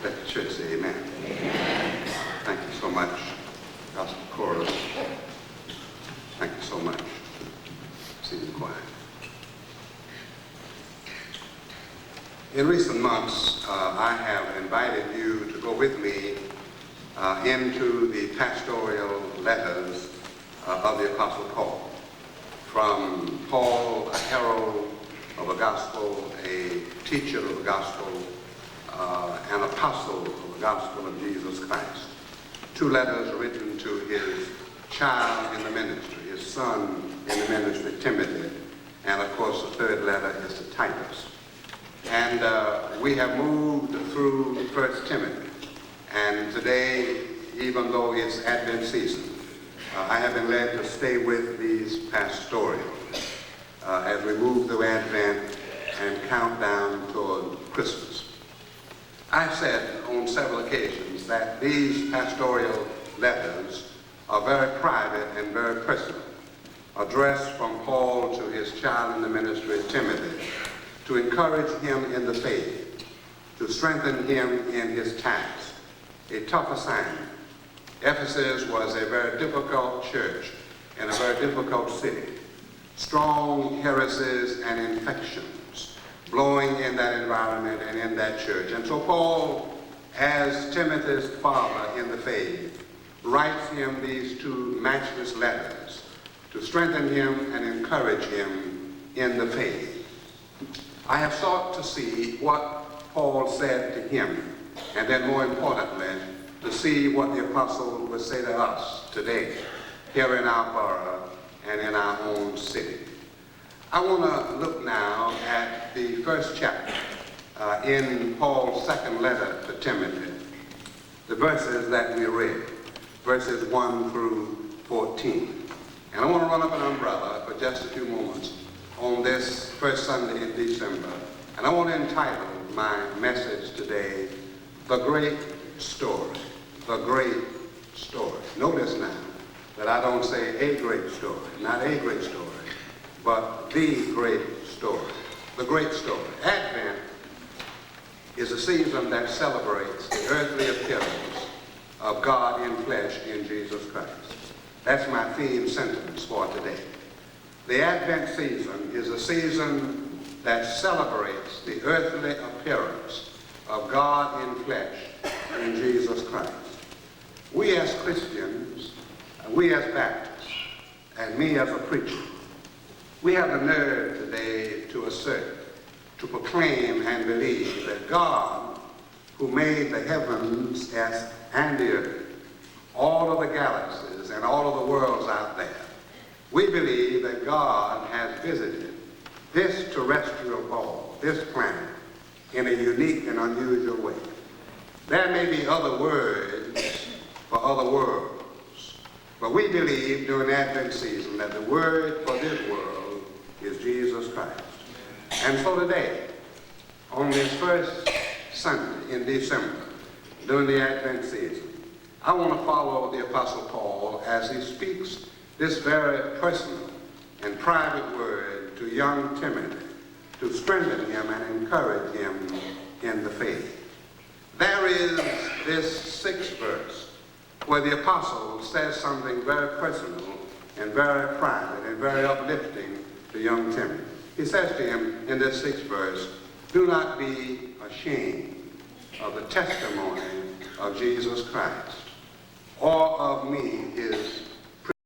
Let the church say amen. Amen. Thank you so much, Gospel Chorus. Thank you so much. Singing choir. In recent months, I have invited you to go with me into the pastoral letters of the Apostle Paul. From Paul, a herald of the gospel, a teacher of the gospel, an apostle of the gospel of Jesus Christ. 2 letters written to his child in the ministry, his son in the ministry, Timothy, and of course the 3rd letter is to Titus. And we have moved through 1 Timothy, and today, even though it's Advent season, I have been led to stay with these pastorals as we move through Advent and count down toward Christmas. I've said on several occasions that these pastoral letters are very private and very personal, addressed from Paul to his child in the ministry, Timothy, to encourage him in the faith, to strengthen him in his task, a tough assignment. Ephesus was a very difficult church in a very difficult city. Strong heresies and infections blowing in that environment and in that church. And so Paul, as Timothy's father in the faith, writes him these 2 matchless letters to strengthen him and encourage him in the faith. I have sought to see what Paul said to him, and then more importantly, to see what the apostle would say to us today, here in our borough and in our own city. I want to look now at the 1st chapter in Paul's 2nd letter to Timothy, the verses that we read, verses 1 through 14. And I want to run up an umbrella for just a few moments on this first Sunday in December. And I want to entitle my message today, The Great Story. The Great Story. Notice now that I don't say a great story, not a great story, but the great story. The great story. Advent is a season that celebrates the earthly appearance of God in flesh in Jesus Christ. That's my theme sentence for today. The Advent season is a season that celebrates the earthly appearance of God in flesh in Jesus Christ. We as Christians, we as Baptists, and me as a preacher, we have the nerve today to assert, to proclaim and believe that God, who made the heavens and the earth, all of the galaxies and all of the worlds out there, we believe that God has visited this terrestrial ball, this planet, in a unique and unusual way. There may be other words for other worlds, but we believe during Advent season that the word for this world is Jesus Christ. And so today, on this first Sunday in December, during the Advent season, I want to follow the Apostle Paul as he speaks this very personal and private word to young Timothy, to strengthen him and encourage him in the faith. There is this 6th verse where the apostle says something very personal and very private and very uplifting to young Timothy. He says to him in this 6th verse, "Do not be ashamed of the testimony of Jesus Christ, or of me, his